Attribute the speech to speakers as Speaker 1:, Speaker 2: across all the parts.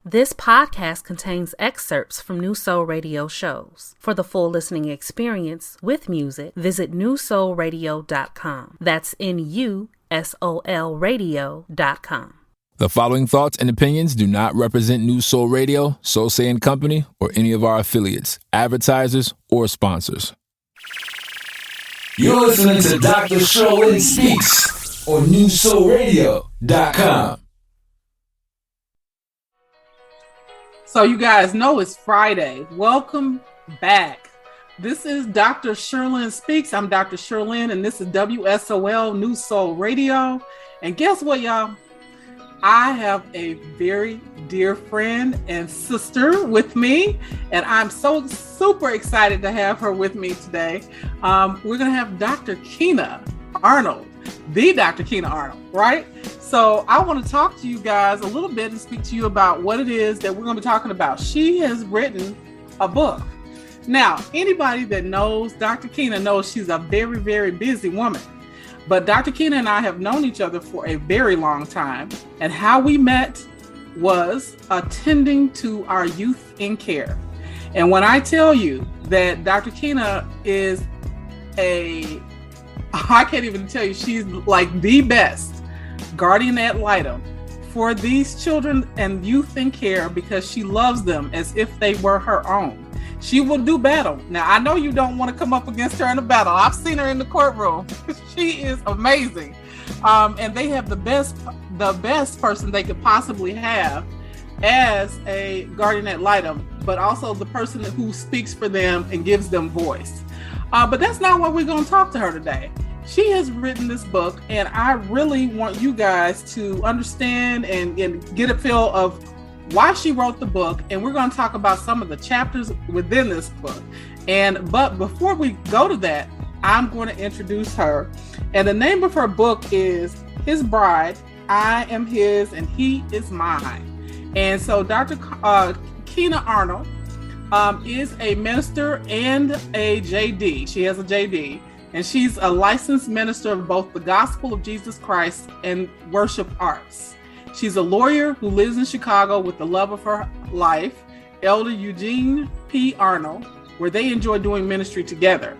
Speaker 1: This podcast contains excerpts from New Soul Radio shows. For the full listening experience with music, visit newsoulradio.com. That's NUSOL radio.com.
Speaker 2: The following thoughts and opinions do not represent New Soul Radio, Solsei and Company, or any of our affiliates, advertisers, or sponsors.
Speaker 3: You're listening to Dr. Shirlyn Speaks on newsoulradio.com.
Speaker 4: So you guys know it's Friday. Welcome back. This is Dr. Shirlyn Speaks. I'm Dr. Shirlyn, and this is WSOL New Soul Radio. And guess what, y'all? I have a very dear friend and sister with me, and I'm so super excited to have her with me today. We're going to have Dr. Kina Arnold, the Dr. Kina Arnold, right? So I want to talk to you guys a little bit and speak to you about what it is that we're going to be talking about. She has written a book. Now, anybody that knows Dr. Kina knows she's a very, very busy woman. But Dr. Kina and I have known each other for a very long time. And how we met was attending to our youth in care. And when I tell you that Dr. Kina is I can't even tell you, she's like the best guardian ad litem for these children and youth in care because she loves them as if they were her own. She will do battle. Now, I know you don't want to come up against her in a battle. I've seen her in the courtroom. She is amazing. And they have the best person they could possibly have as a guardian ad litem, but also the person who speaks for them and gives them voice. But that's not what we're going to talk to her today. She has written this book, and I really want you guys to understand and get a feel of why she wrote the book. And we're going to talk about some of the chapters within this book. But before we go to that, I'm going to introduce her. And the name of her book is His Bride, I Am His, and He Is Mine. And so Dr. Kina Arnold is a minister and a JD. She has a JD. And she's a licensed minister of both the gospel of Jesus Christ and worship arts. She's a lawyer who lives in Chicago with the love of her life, Elder Eugene P. Arnold, where they enjoy doing ministry together.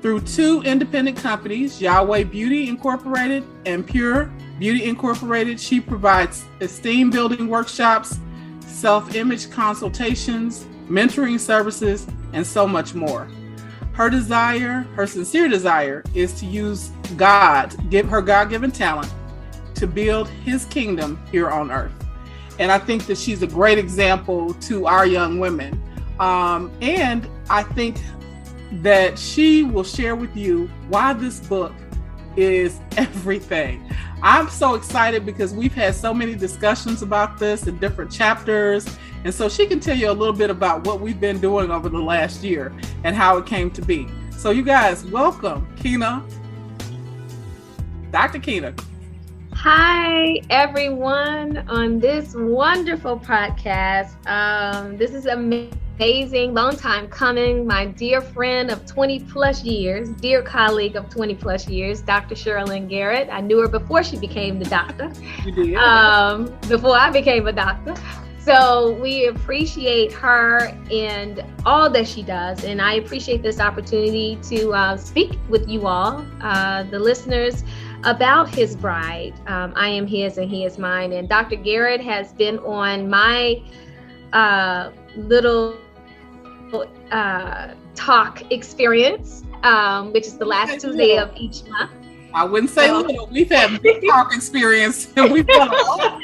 Speaker 4: Through two independent companies, Yahweh Beauty Incorporated and Pure Beauty Incorporated, she provides esteem building workshops, self-image consultations, mentoring services, and so much more. Her sincere desire, is to use her God-given talent to build his kingdom here on earth. And I think that she's a great example to our young women. And I think that she will share with you why this book is everything. I'm so excited because we've had so many discussions about this in different chapters. And so she can tell you a little bit about what we've been doing over the last year and how it came to be. So you guys, welcome, Kina. Dr. Kina.
Speaker 5: Hi, everyone, on this wonderful podcast. This is amazing, long time coming. My dear friend of 20 plus years, dear colleague of 20 plus years, Dr. Shirlyn Garrett. I knew her before she became the doctor.
Speaker 4: You did?
Speaker 5: Before I became a doctor. So we appreciate her and all that she does. And I appreciate this opportunity to speak with you all, the listeners, about His Bride. I am His and He is Mine. And Dr. Garrett has been on my little talk experience, which is the last Tuesday of each month.
Speaker 4: I wouldn't say little. We've had big talk experience, and we've done a lot.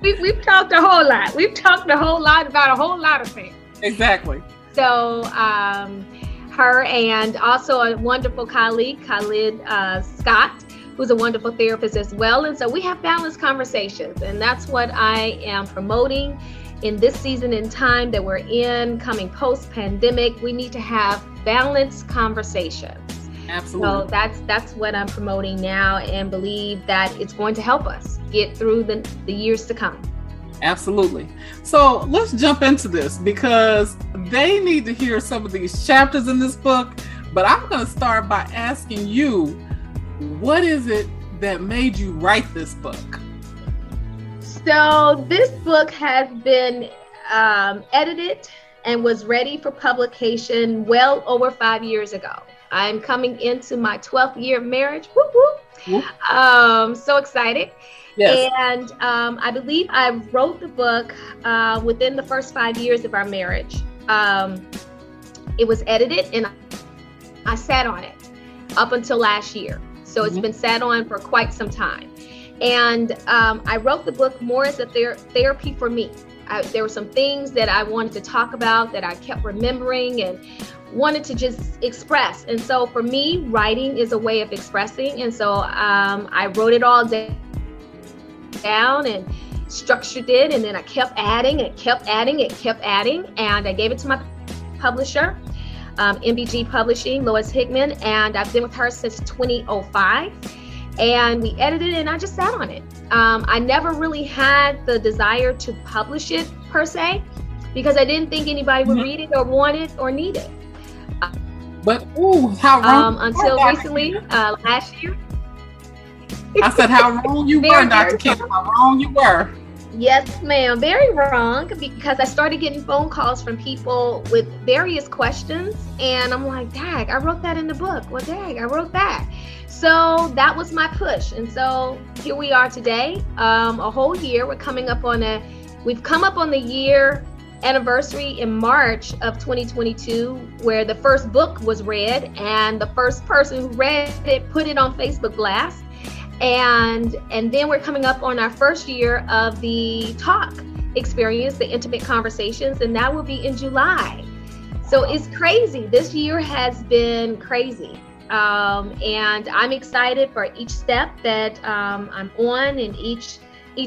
Speaker 5: We've talked a whole lot. We've talked a whole lot about a whole lot of things.
Speaker 4: Exactly.
Speaker 5: So her and also a wonderful colleague, Khalid Scott, who's a wonderful therapist as well. And so we have balanced conversations, and that's what I am promoting in this season in time that we're in, coming post-pandemic. We need to have balanced conversations.
Speaker 4: Absolutely.
Speaker 5: So that's what I'm promoting now, and believe that it's going to help us get through the years to come.
Speaker 4: Absolutely. So let's jump into this because they need to hear some of these chapters in this book. But I'm going to start by asking you, what is it that made you write this book?
Speaker 5: So this book has been edited and was ready for publication well over 5 years ago. I'm coming into my 12th year of marriage. Whoop, whoop. So excited.
Speaker 4: Yes.
Speaker 5: And I believe I wrote the book within the first 5 years of our marriage. It was edited and I sat on it up until last year. So it's been sat on for quite some time. And I wrote the book more as a therapy for me. There were some things that I wanted to talk about that I kept remembering and wanted to just express. And so for me, writing is a way of expressing. And so I wrote it all down and structured it. And then I kept adding. And I gave it to my publisher, MBG Publishing, Lois Hickman. And I've been with her since 2005. And we edited it and I just sat on it. I never really had the desire to publish it per se, because I didn't think anybody would read it or want it or need it.
Speaker 4: But how wrong!
Speaker 5: Until recently, last year.
Speaker 4: I said, how wrong you were, Dr. Kina. How wrong you were.
Speaker 5: Yes, ma'am. Very wrong, because I started getting phone calls from people with various questions, and I'm like, dang, I wrote that in the book. Well, dang, I wrote that. So that was my push. And so here we are today, a whole year. We've come up on the year anniversary in March of 2022, where the first book was read and the first person who read it put it on Facebook Blast. And then we're coming up on our first year of the talk experience, the intimate conversations, and that will be in July. So it's crazy. This year has been crazy. And I'm excited for each step that I'm on, and each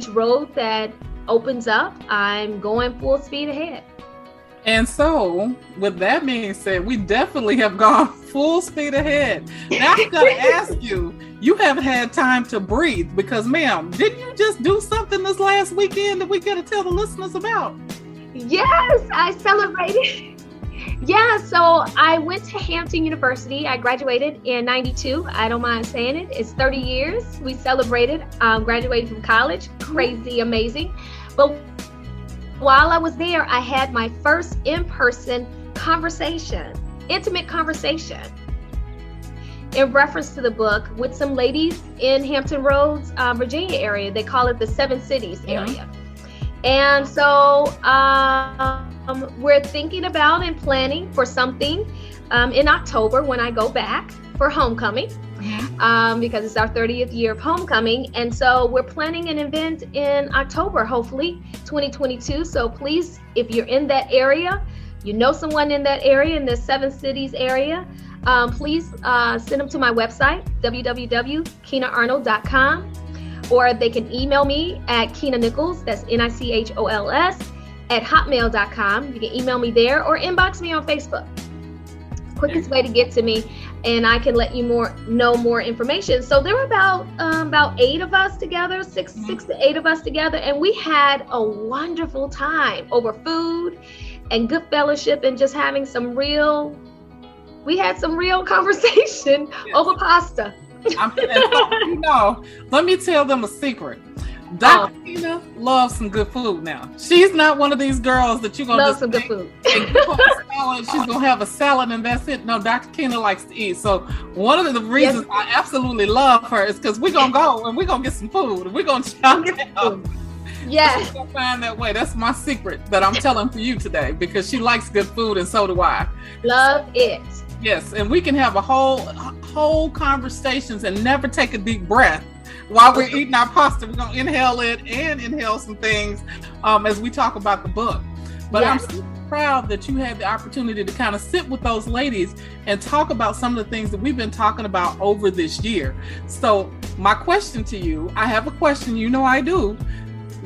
Speaker 5: road that opens up. I'm going full speed ahead.
Speaker 4: And so, with that being said, we definitely have gone full speed ahead. Now I'm going to ask you, you haven't had time to breathe because, ma'am, didn't you just do something this last weekend that we got to tell the listeners about?
Speaker 5: Yes, I celebrated. Yeah, so I went to Hampton University. I graduated in 92. I don't mind saying it. It's 30 years. We celebrated graduating from college. Crazy, amazing. But while I was there, I had my first in-person conversation, intimate conversation, in reference to the book with some ladies in Hampton Roads, Virginia area. They call it the Seven Cities area. And so we're thinking about and planning for something in October when I go back for homecoming, because it's our 30th year of homecoming. And so we're planning an event in October, hopefully 2022. So please, if you're in that area, you know someone in that area, in the Seven Cities area, please send them to my website, www.kinaarnold.com. Or they can email me at Kina Nichols, that's Nichols, at hotmail.com. You can email me there or inbox me on Facebook. Quickest way to get to me, and I can let you know more information. So there were about 8 of us together, six to 8 of us together, and we had a wonderful time over food and good fellowship and just having some real conversation over pasta.
Speaker 4: Let me tell them a secret. Dr. Kina loves some good food now. She's not one of these girls that you're going to
Speaker 5: love some good food.
Speaker 4: And give her a salad, she's going to have a salad and that's it. No, Dr. Kina likes to eat. So one of the reasons I absolutely love her is because we're going to go and we're going to get some food. We're going to chop it up.
Speaker 5: Yes.
Speaker 4: She's going to find that way. That's my secret that I'm telling for you today, because she likes good food and so do I.
Speaker 5: Love it.
Speaker 4: Yes, and we can have a whole conversations and never take a deep breath while we're eating our pasta. We're going to inhale it and inhale some things as we talk about the book. But I'm super proud that you had the opportunity to kind of sit with those ladies and talk about some of the things that we've been talking about over this year. So my question to you, I have a question, you know I do.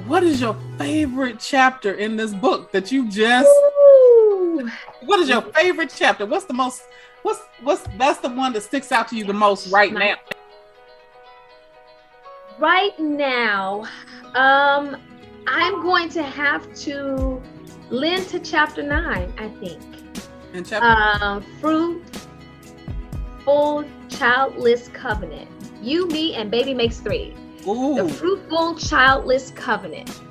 Speaker 4: What is your favorite chapter in this book that you just... Ooh. What is your favorite chapter? What's the one that sticks out to you the most right now?
Speaker 5: Right now, I'm going to have to lend to chapter 9, I think.
Speaker 4: And chapter
Speaker 5: Fruitful, Childless Covenant. You, me, and baby makes 3.
Speaker 4: Ooh.
Speaker 5: The Fruitful, Childless Covenant.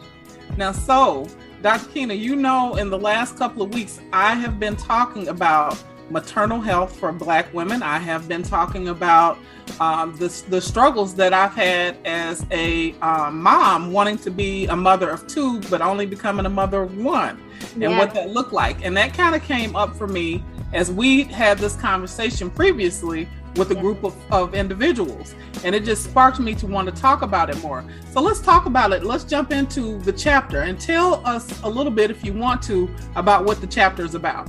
Speaker 4: Now, so, Dr. Kina, you know, in the last couple of weeks, I have been talking about maternal health for Black women. I have been talking about the struggles that I've had as a mom, wanting to be a mother of two, but only becoming a mother of one, and what that looked like. And that kind of came up for me as we had this conversation previously with a group of individuals. And it just sparked me to want to talk about it more. So let's talk about it. Let's jump into the chapter and tell us a little bit, if you want to, about what the chapter is about.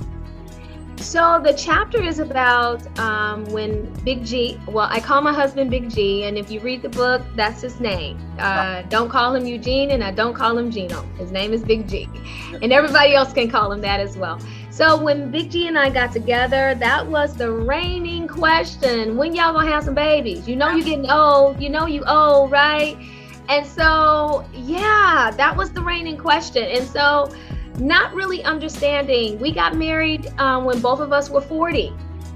Speaker 5: So the chapter is about when Big G, well, I call my husband Big G, and if you read the book, that's his name. Don't call him Eugene, and I don't call him Gino. His name is Big G, and everybody else can call him that as well. So when Big G and I got together, that was the reigning question. When y'all gonna have some babies? You know you're getting old. You know you old, right? And so, yeah, that was the reigning question. And so, not really understanding. We got married when both of us were 40.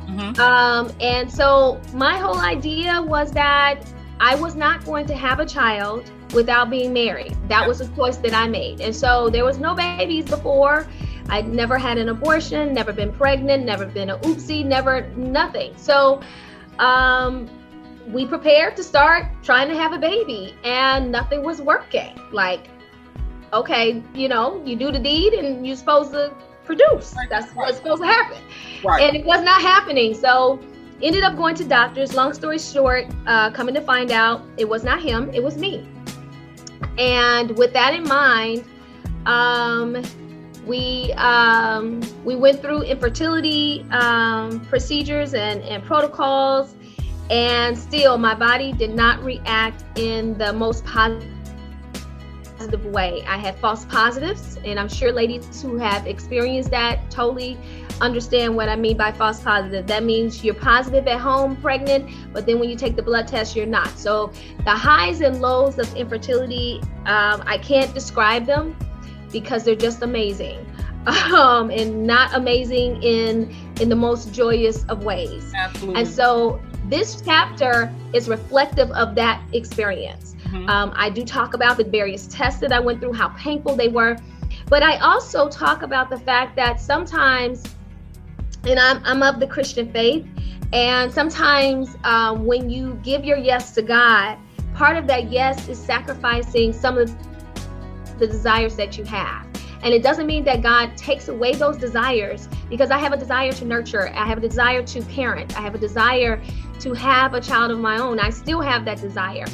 Speaker 5: And so my whole idea was that I was not going to have a child without being married. That was a choice that I made. And so there was no babies before. I'd never had an abortion, never been pregnant, never been an oopsie, never, nothing. So we prepared to start trying to have a baby, and nothing was working. Like, okay, you know, you do the deed and you're supposed to produce. That's what's supposed to happen. And it was not happening. So ended up going to doctors. Long story short, coming to find out it was not him, it was me. And with that in mind, we went through infertility procedures and protocols, and still my body did not react in the most positive way. I had false positives, and I'm sure ladies who have experienced that totally understand what I mean by false positive. That means you're positive at home, pregnant, but then when you take the blood test, you're not. So the highs and lows of infertility, I can't describe them because they're just amazing, and not amazing in the most joyous of ways.
Speaker 4: Absolutely.
Speaker 5: And so this chapter is reflective of that experience. I do talk about the various tests that I went through, how painful they were, but I also talk about the fact that sometimes, and I'm of the Christian faith, and sometimes when you give your yes to God, part of that yes is sacrificing some of the desires that you have. And it doesn't mean that God takes away those desires, because I have a desire to nurture, I have a desire to parent, I have a desire to have a child of my own. I still have that desire.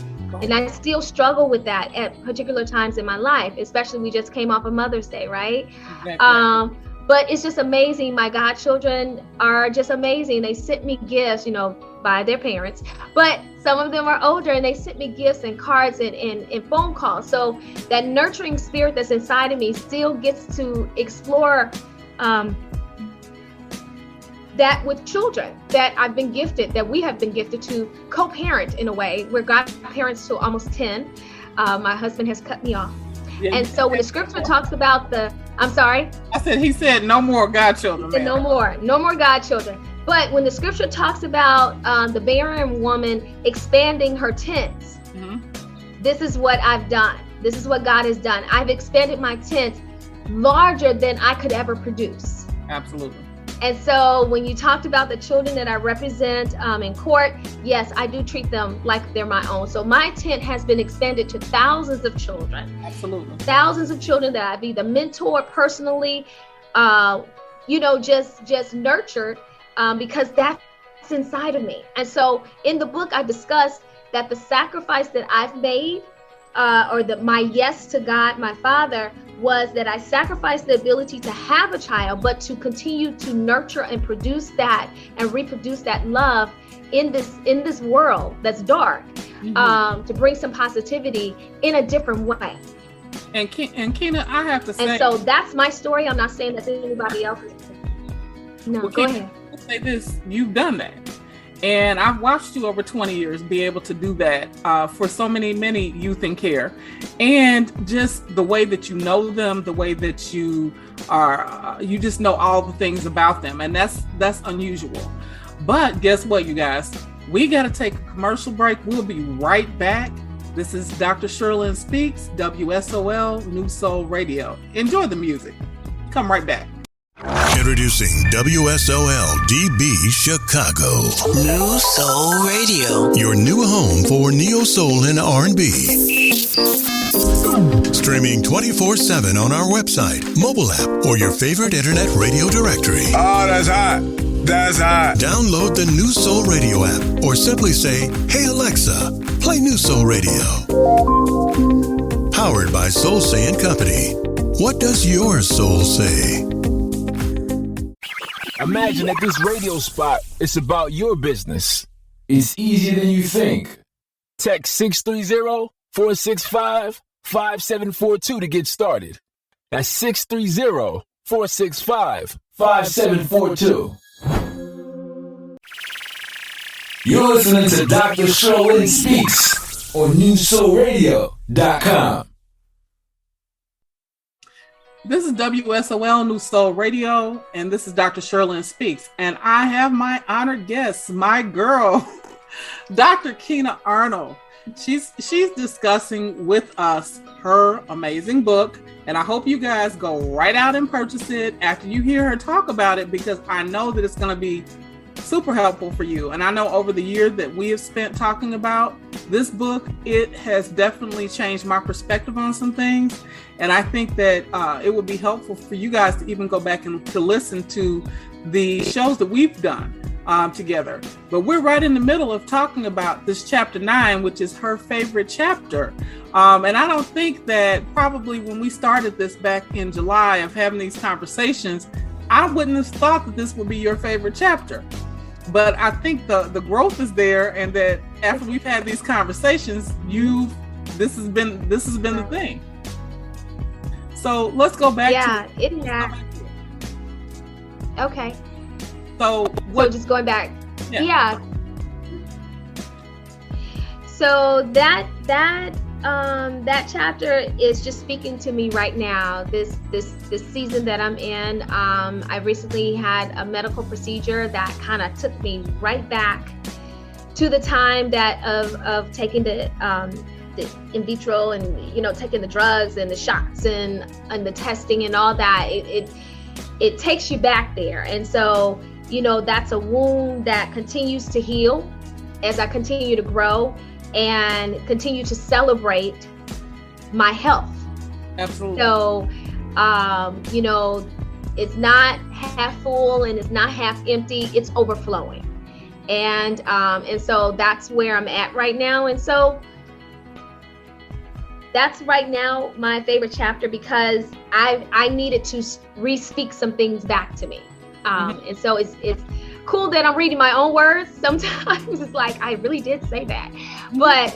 Speaker 5: And I still struggle with that at particular times in my life, especially we just came off of Mother's Day, right? Exactly. But it's just amazing. My godchildren are just amazing. They sent me gifts, you know, by their parents, but some of them are older, and they sent me gifts and cards and phone calls. So that nurturing spirit that's inside of me still gets to explore that with children that I've been gifted, that we have been gifted to co-parent in a way. We're godparents till almost 10. My husband has cut me off. Yeah, and so when the scripture talks about I'm sorry?
Speaker 4: I said, he said no more godchildren.
Speaker 5: He said no more godchildren. But when the scripture talks about the barren woman expanding her tents, this is what I've done. This is what God has done. I've expanded my tent larger than I could ever produce.
Speaker 4: Absolutely.
Speaker 5: And so when you talked about the children that I represent in court, yes, I do treat them like they're my own. So my tent has been expanded to thousands of children.
Speaker 4: Absolutely.
Speaker 5: Thousands of children that I've either mentored personally, just nurtured, because that's inside of me. And so in the book, I discussed that the sacrifice that I've made, my yes to God, my Father, was that I sacrificed the ability to have a child, but to continue to nurture and produce that and reproduce that love in this world that's dark, to bring some positivity in a different way.
Speaker 4: And Kina, I have to say,
Speaker 5: and so that's my story. I'm not saying that's anybody else's. No, go ahead.
Speaker 4: I'll say this: you've done that. And I've watched you over 20 years be able to do that for so many youth in care. And just the way that you know them, the way that you are, you just know all the things about them. And that's unusual. But guess what, you guys? We got to take a commercial break. We'll be right back This is Dr. Shirlyn Speaks, WSOL New Soul Radio. Enjoy the music. Come right back.
Speaker 6: Introducing WSOL DB Chicago.
Speaker 7: New Soul Radio.
Speaker 6: Your new home for neo soul and R&B. Streaming 24/7 on our website, mobile app, or your favorite internet radio directory.
Speaker 8: Oh, that's hot. That's hot.
Speaker 6: Download the New Soul Radio app or simply say, "Hey Alexa, play New Soul Radio." Powered by Solsei and Company. What does your soul say?
Speaker 2: Imagine that this radio spot is about your business. It's easier than you think. Text 630-465-5742 to get started. That's 630-465-5742.
Speaker 3: You're listening to Dr. Shirlyn Speaks on NewSoulRadio.com.
Speaker 4: This is WSOL New Soul Radio, and this is Dr. Shirlyn Speaks. And I have my honored guest, my girl, Dr. Kina Arnold. She's discussing with us her amazing book, and I hope you guys go right out and purchase it after you hear her talk about it, because I know that it's going to be super helpful for you. And I know over the years that we have spent talking about this book, it has definitely changed my perspective on some things. And I think that it would be helpful for you guys to even go back and to listen to the shows that we've done together. But we're right in the middle of talking about this chapter 9, which is her favorite chapter. And I don't think that probably when we started this back in July of having these conversations, I wouldn't have thought that this would be your favorite chapter. But I think the growth is there, and that after we've had these conversations, this has been the thing. So let's go back to
Speaker 5: it. Okay.
Speaker 4: So
Speaker 5: just going back. Yeah. So that chapter is just speaking to me right now. This season that I'm in, I recently had a medical procedure that kind of took me right back to the time that of taking the in vitro and taking the drugs and the shots and the testing and all that. It takes you back there, and so that's a wound that continues to heal as I continue to grow and continue to celebrate my health.
Speaker 4: Absolutely.
Speaker 5: So, it's not half full and it's not half empty, it's overflowing. And so that's where I'm at right now. And so that's right now my favorite chapter, because I needed to re-speak some things back to me. And so it's cool that I'm reading my own words. Sometimes it's like, I really did say that. But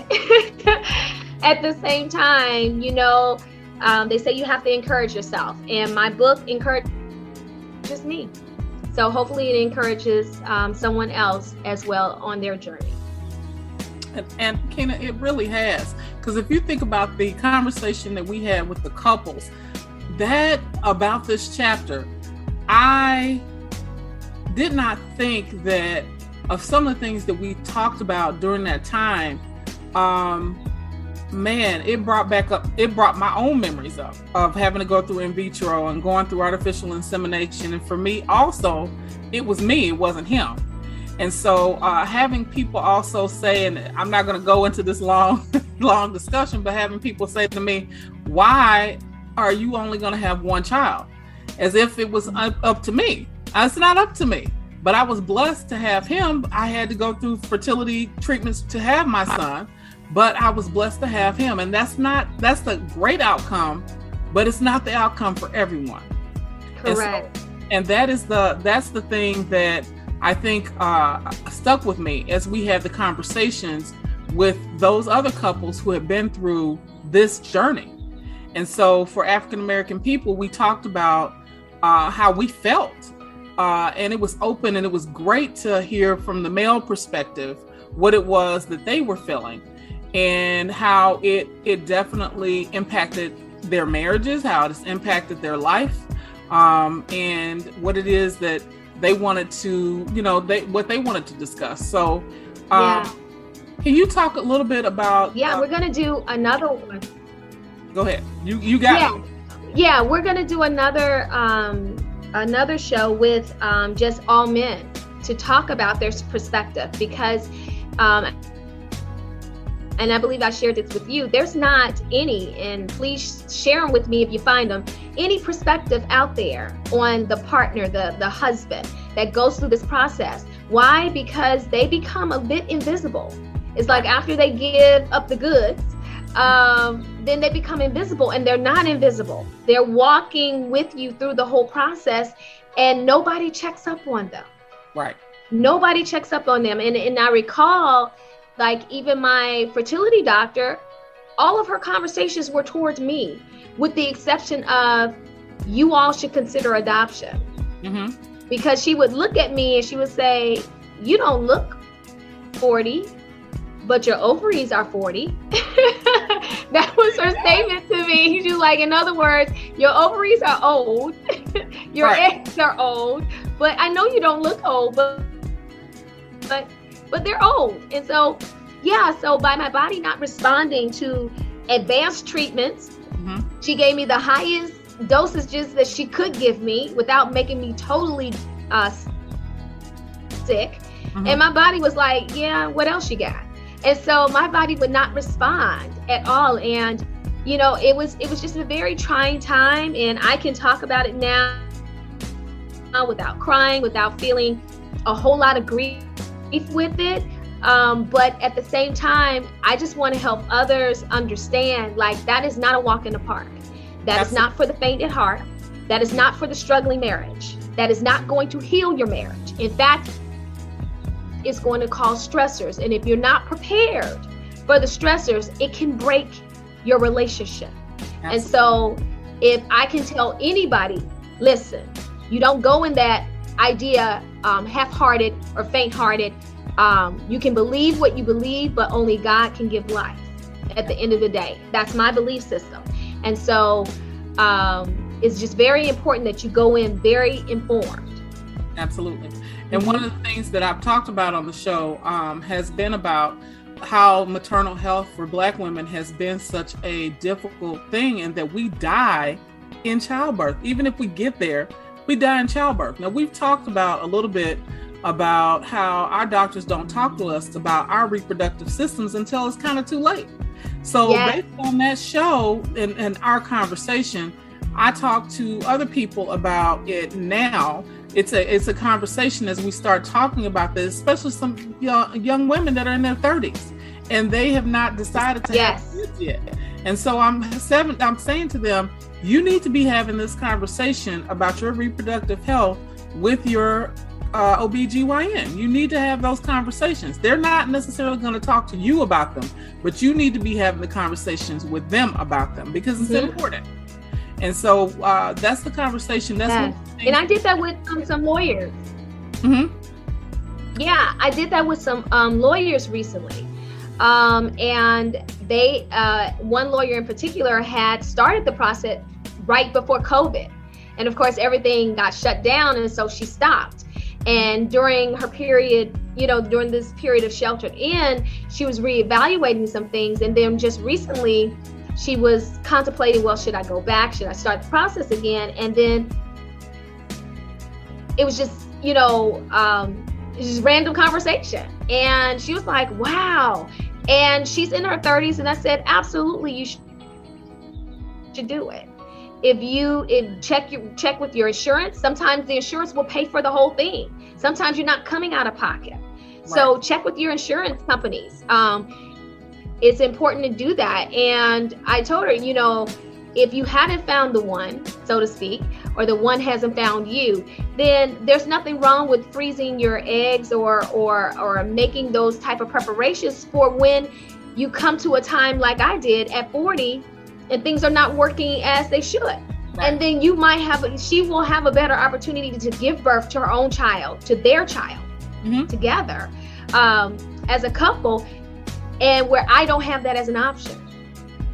Speaker 5: at the same time, they say you have to encourage yourself. And my book encourages me. So hopefully it encourages someone else as well on their journey.
Speaker 4: And Kina, it really has. Because if you think about the conversation that we had with the couples, about this chapter, I did not think that of some of the things that we talked about during that time, it brought my own memories up of having to go through in vitro and going through artificial insemination. And for me also, it was me, it wasn't him. And so having people also say, and I'm not going to go into this long discussion, but having people say to me, why are you only going to have one child? As if it was up to me. It's not up to me, but I was blessed to have him. I had to go through fertility treatments to have my son, but I was blessed to have him. And that's the great outcome, but it's not the outcome for everyone.
Speaker 5: Correct.
Speaker 4: And that's the thing that I think stuck with me as we had the conversations with those other couples who had been through this journey. And so for African American people, we talked about how we felt. And it was open, and it was great to hear from the male perspective what it was that they were feeling, and how it definitely impacted their marriages, how it's impacted their life, and what it is that they wanted to, what they wanted to discuss. So Can you talk a little bit about?
Speaker 5: Yeah, we're gonna do another one.
Speaker 4: Go ahead. You got it.
Speaker 5: Yeah, we're gonna do another show with just all men to talk about their perspective, because and I believe I shared this with you, there's not any, and please share them with me if you find them, any perspective out there on the partner, the husband that goes through this process. Why? Because they become a bit invisible. It's like after they give up the goods, then they become invisible, and they're not invisible. They're walking with you through the whole process, and nobody checks up on them.
Speaker 4: Right.
Speaker 5: Nobody checks up on them. And I recall, like, even my fertility doctor, all of her conversations were towards me, with the exception of, you all should consider adoption. Mm-hmm. Because she would look at me and she would say, you don't look 40, but your ovaries are 40. That was her statement to me. She was like, in other words, your ovaries are old, your eggs are old, but I know you don't look old, but they're old. And so, so by my body not responding to advanced treatments, mm-hmm. she gave me the highest dosages that she could give me without making me totally sick. Mm-hmm. And my body was like, yeah, what else you got? And so my body would not respond at all. And, you know, it was just a very trying time. And I can talk about it now without crying, without feeling a whole lot of grief with it. But at the same time, I just want to help others understand, like, that is not a walk in the park. That is not for the faint at heart. That is not for the struggling marriage. That is not going to heal your marriage. In fact, it's going to cause stressors. And if you're not prepared for the stressors, it can break your relationship. Absolutely. And so if I can tell anybody, listen, you don't go in that idea half-hearted or faint-hearted. You can believe what you believe, but only God can give life at the end of the day. That's my belief system. And so it's just very important that you go in very informed. Absolutely.
Speaker 4: And one of the things that I've talked about on the show has been about how maternal health for Black women has been such a difficult thing, and that we die in childbirth. Even if we get there, we die in childbirth. Now, we've talked about a little bit about how our doctors don't talk to us about our reproductive systems until it's kind of too late. So based on that show and our conversation, I talk to other people about it now. It's a conversation as we start talking about this, especially some young women that are in their 30s and they have not decided to have kids yet. And so I'm saying to them, you need to be having this conversation about your reproductive health with your OBGYN. You need to have those conversations. They're not necessarily going to talk to you about them, but you need to be having the conversations with them about them, because it's important. And so that's the conversation. That's
Speaker 5: and I did that with some lawyers. Mm-hmm. Yeah, I did that with some lawyers recently. And they, one lawyer in particular had started the process right before COVID. And of course, everything got shut down. And so she stopped. And during her period, during this period of sheltered in, she was reevaluating some things. And then just recently, she was contemplating, well, should I go back? Should I start the process again? And then it was just, just random conversation. And she was like, wow. And she's in her 30s. And I said, absolutely, you should do it. If you check with your insurance, sometimes the insurance will pay for the whole thing. Sometimes you're not coming out of pocket. Right. So check with your insurance companies. It's important to do that. And I told her, if you hadn't found the one, so to speak, or the one hasn't found you, then there's nothing wrong with freezing your eggs or making those type of preparations for when you come to a time like I did at 40 and things are not working as they should. Right. And then she will have a better opportunity to give birth to her own child, to their child, mm-hmm. together as a couple, and where I don't have that as an option.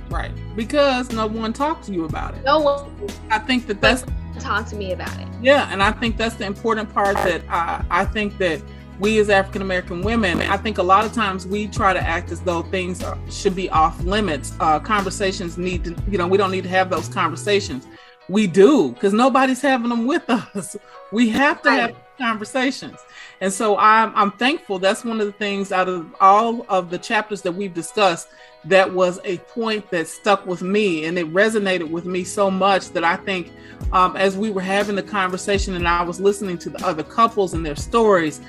Speaker 4: Right, because no one talked to you about it.
Speaker 5: No one.
Speaker 4: I think that's
Speaker 5: talk to me about it.
Speaker 4: Yeah, and I think that's the important part that I think that we as African American women, I think a lot of times we try to act as though things should be off limits. Conversations need to, we don't need to have those conversations. We do, because nobody's having them with us. We have to have conversations. And so I'm thankful. That's one of the things out of all of the chapters that we've discussed, that was a point that stuck with me, and it resonated with me so much that I think as we were having the conversation and I was listening to the other couples and their stories,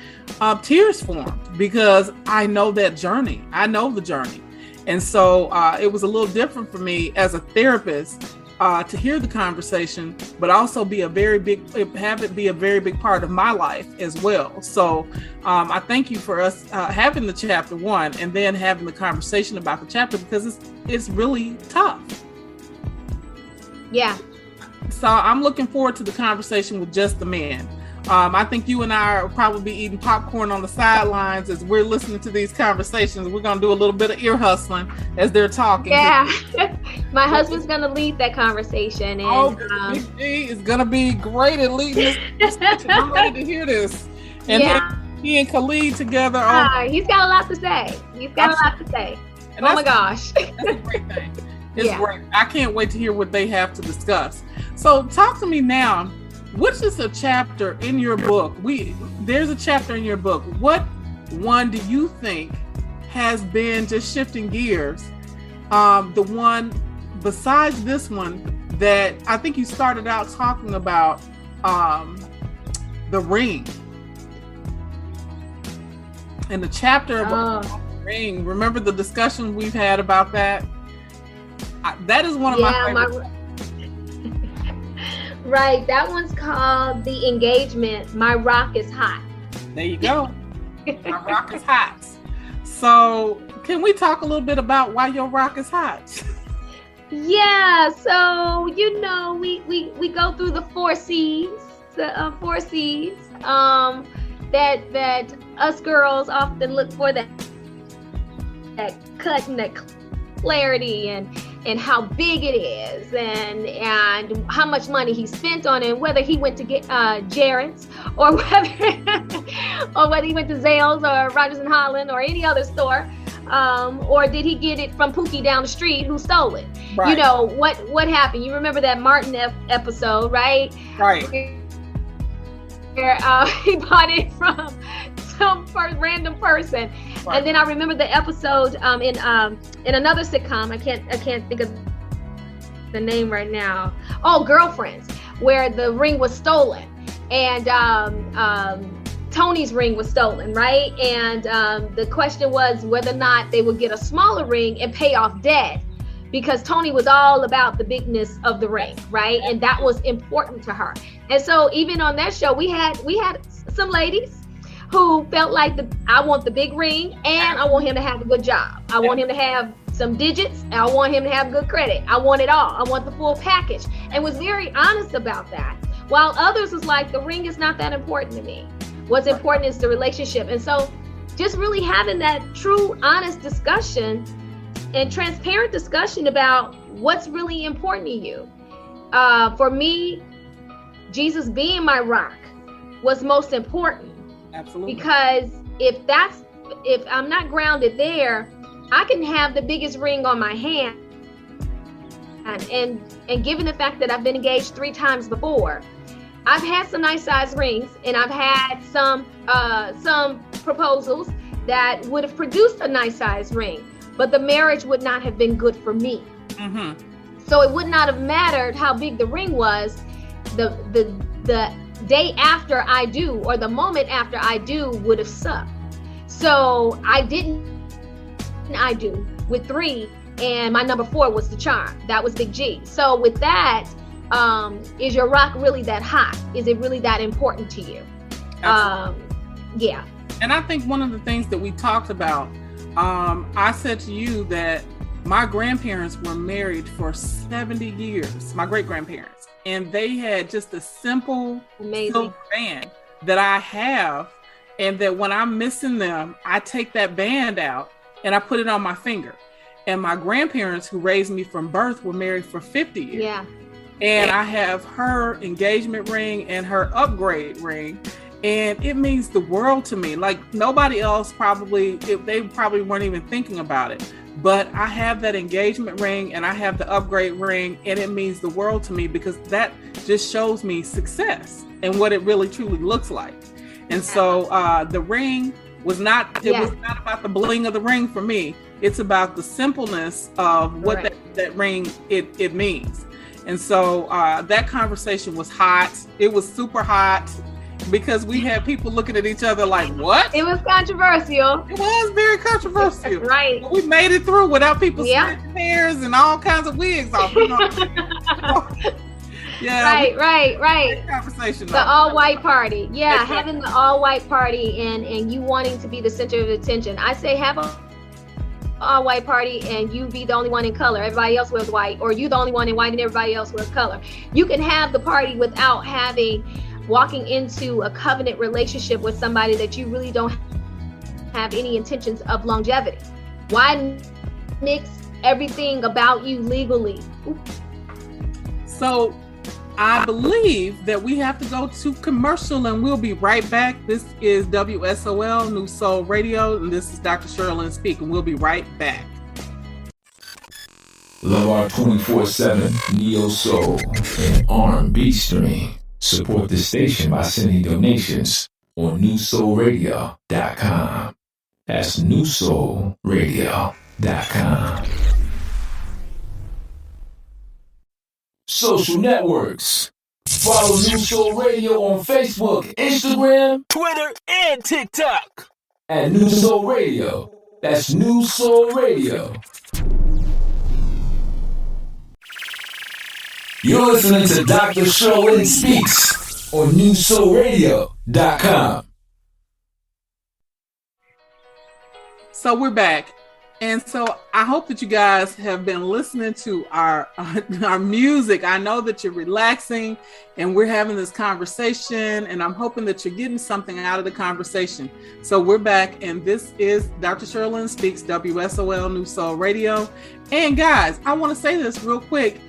Speaker 4: tears formed, because I know that journey. I know the journey. And so it was a little different for me as a therapist to hear the conversation, but also have it be a very big part of my life as well. So I thank you for us having the chapter 1 and then having the conversation about the chapter, because it's really tough.
Speaker 5: Yeah.
Speaker 4: So I'm looking forward to the conversation with just the men. I think you and I will probably be eating popcorn on the sidelines as we're listening to these conversations. We're going to do a little bit of ear hustling as they're talking.
Speaker 5: Yeah. My husband's going to lead that conversation. And
Speaker 4: Big G is going to be great at leading this conversation. I'm ready to hear this. And then he and Khalid together.
Speaker 5: He's got a lot to say. And oh my gosh.
Speaker 4: That's a great thing. It's great. I can't wait to hear what they have to discuss. So talk to me now. Which is a chapter in your book? There's a chapter in your book. What one do you think has been, just shifting gears, the one besides this one that I think you started out talking about, the ring, and the chapter about the ring? Remember the discussion we've had about that? That is one of my favorites.
Speaker 5: Right, that one's called The Engagement. My Rock is Hot.
Speaker 4: There you go. My rock is hot. So can we talk a little bit about why your rock is hot?
Speaker 5: Yeah, so we go through the 4 C's, that us girls often look for, that cut and that clarity, and how big it is, and how much money he spent on it, whether he went to get Jarrett's or whether he went to Zales or Rogers and Holland or any other store, or did he get it from Pookie down the street who stole it? Right. What happened? You remember that Martin episode, right? Right. Where he bought it from some random person. Right. And then I remember the episode in another sitcom. I can't think of the name right now. Oh, Girlfriends, where the ring was stolen, and Tony's ring was stolen, right? And the question was whether or not they would get a smaller ring and pay off debt, because Tony was all about the bigness of the ring, right? And that was important to her. And so even on that show, we had some ladies who felt like I want the big ring, and I want him to have a good job. I want him to have some digits, and I want him to have good credit. I want it all. I want the full package, and was very honest about that. While others was like, the ring is not that important to me. What's important is the relationship. And so just really having that true, honest discussion and transparent discussion about what's really important to you. For me, Jesus being my rock was most important. Absolutely. Because if I'm not grounded there, I can have the biggest ring on my hand, and given the fact that I've been engaged 3 times before, I've had some nice size rings, and I've had some proposals that would have produced a nice size ring, but the marriage would not have been good for me. Mm-hmm. So it would not have mattered how big the ring was. The day after I do, or the moment after I do, would have sucked. So I do with 3, and my number 4 was the charm. That was Big G. So with that, is your rock really that hot? Is it really that important to you? Yeah.
Speaker 4: And I think one of the things that we talked about, I said to you that my grandparents were married for 70 years, my great-grandparents, and they had just a simple silver band that I have, and that when I'm missing them, I take that band out and I put it on my finger. And my grandparents, who raised me from birth, were married for 50 years. Yeah. And I have her engagement ring and her upgrade ring. And it means the world to me. Like nobody else they probably weren't even thinking about it. But I have that engagement ring and I have the upgrade ring, and it means the world to me because that just shows me success and what it really truly looks like. And so the ring was not about the bling of the ring for me. It's about the simpleness of what that ring it means. And so that conversation was hot. It was super hot because we had people looking at each other like, what?
Speaker 5: It was controversial.
Speaker 4: It was very controversial.
Speaker 5: Right.
Speaker 4: But we made it through without people snatching hairs and all kinds of wigs off. You know? Yeah.
Speaker 5: Right.
Speaker 4: Conversation.
Speaker 5: The all-white party. Yeah, having the all-white party and you wanting to be the center of attention. I say have a all-white party and you be the only one in color. Everybody else wears white, or you the only one in white and everybody else wears color. You can have the party without walking into a covenant relationship with somebody that you really don't have any intentions of longevity. Why mix everything about you legally?
Speaker 4: So I believe that we have to go to commercial and we'll be right back. This is WSOL New Soul Radio, and this is Dr. Shirlyn speaking. We'll be right back.
Speaker 2: Love our 24/7 Neo Soul and R&B stream. Support the station by sending donations on newsoulradio.com. That's newsoulradio.com. Social networks. Follow New Soul Radio on Facebook, Instagram,
Speaker 3: Twitter, and TikTok.
Speaker 2: at New Soul Radio. That's New Soul Radio.
Speaker 3: You're listening to Dr. Shirlyn Speaks
Speaker 2: on newsoulradio.com.
Speaker 4: So we're back. And so I hope that you guys have been listening to our music. I know that you're relaxing and we're having this conversation, and I'm hoping that you're getting something out of the conversation. So we're back, and this is Dr. Shirlyn Speaks, WSOL New Soul Radio. And guys, I want to say this real quick.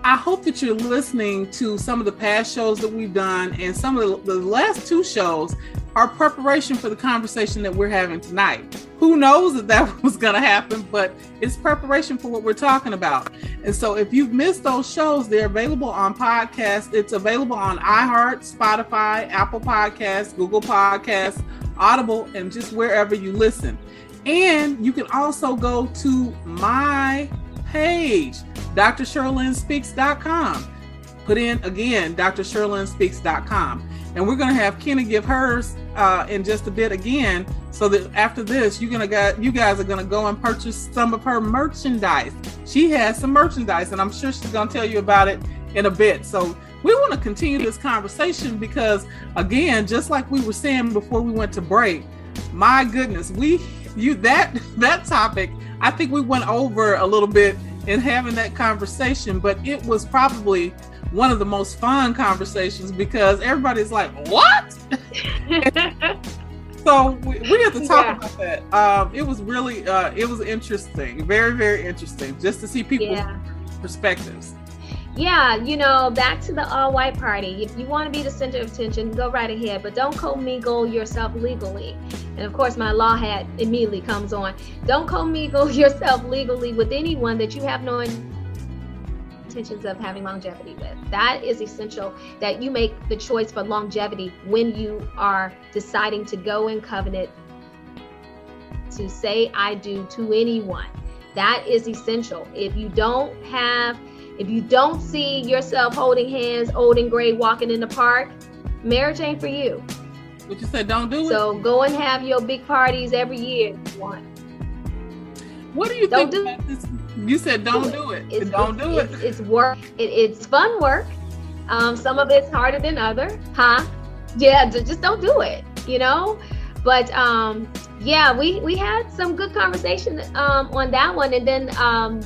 Speaker 4: I hope that you're listening to some of the past shows that we've done, and some of the last two shows are preparation for the conversation that we're having tonight. Who knows that was going to happen, but it's preparation for what we're talking about. And so if you've missed those shows, they're available on podcasts. It's available on iHeart, Spotify, Apple Podcasts, Google Podcasts, Audible, and just wherever you listen. And you can also go to my page, drshirlynspeaks.com. Put in again, drshirlynspeaks.com. And we're going to have Kina give hers in just a bit again, so that after this, you guys are going to go and purchase some of her merchandise. She has some merchandise, and I'm sure she's going to tell you about it in a bit. So we want to continue this conversation because, again, just like we were saying before we went to break, my goodness, that topic, I think we went over a little bit in having that conversation, but it was probably one of the most fun conversations because everybody's like, what? So we have to talk about that. It was really, it was interesting, very, very interesting, just to see people's perspectives.
Speaker 5: Yeah, back to the all-white party. If you want to be the center of attention, go right ahead, but don't commingle yourself legally. And of course, my law hat immediately comes on. Don't commingle yourself legally with anyone that you have no intentions of having longevity with. That is essential, that you make the choice for longevity when you are deciding to go in covenant to say I do to anyone. That is essential. If you don't see yourself holding hands, old and gray, walking in the park, marriage ain't for you.
Speaker 4: But you said don't do it.
Speaker 5: So go and have your big parties every year if you want.
Speaker 4: What do you think about this? You said don't do it. Don't do it.
Speaker 5: It's work. It's fun work. Some of it's harder than others. Yeah, just don't do it, But we had some good conversation on that one. And then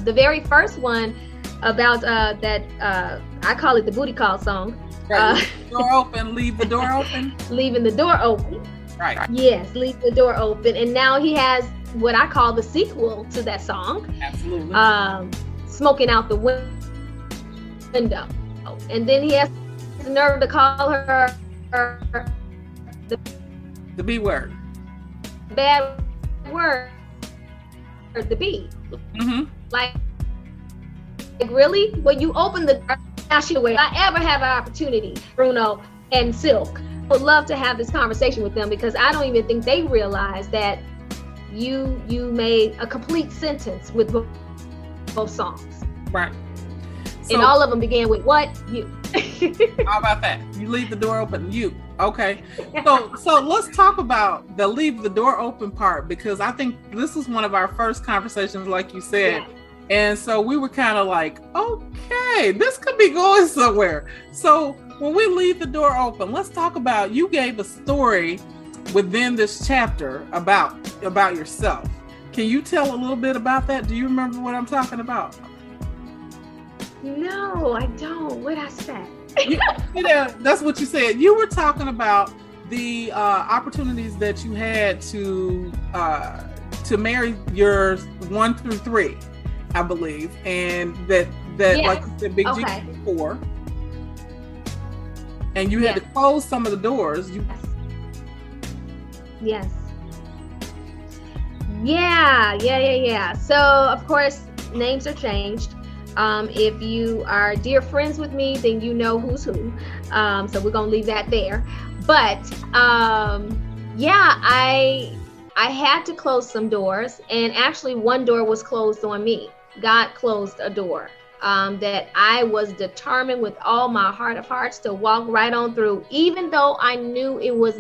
Speaker 5: the very first one about that, I call it the booty call song.
Speaker 4: Right. Leave the door open. Leave the door open.
Speaker 5: Leaving the door open.
Speaker 4: Right.
Speaker 5: Yes, leave the door open. And now he has what I call the sequel to that song.
Speaker 4: Absolutely.
Speaker 5: Smoking out the window. And then he has the nerve to call her
Speaker 4: The B word.
Speaker 5: Bad word. The B.
Speaker 4: Mm-hmm.
Speaker 5: Like really? When you open the door, if I ever have an opportunity, Bruno and Silk, I would love to have this conversation with them, because I don't even think they realize that you made a complete sentence with both songs.
Speaker 4: Right. So,
Speaker 5: and all of them began with what? You.
Speaker 4: How about that? You leave the door open. You. Okay. So let's talk about the leave the door open part, because I think this was one of our first conversations, like you said.
Speaker 5: Yeah.
Speaker 4: And so we were kind of like, okay, this could be going somewhere. So when we leave the door open, let's talk about, you gave a story within this chapter about yourself. Can you tell a little bit about that? Do you remember what I'm talking about?
Speaker 5: No, I don't. What I said?
Speaker 4: That's what you said. You were talking about the opportunities that you had to marry your 1 through 3, I believe, and that yes. Like you said, Big G before, and you had to close some of the doors.
Speaker 5: Yes. Yeah. So of course, names are changed. If you are dear friends with me, then you know who's who. So we're gonna leave that there. But I had to close some doors, and actually one door was closed on me. God closed a door that I was determined with all my heart of hearts to walk right on through, even though I knew it was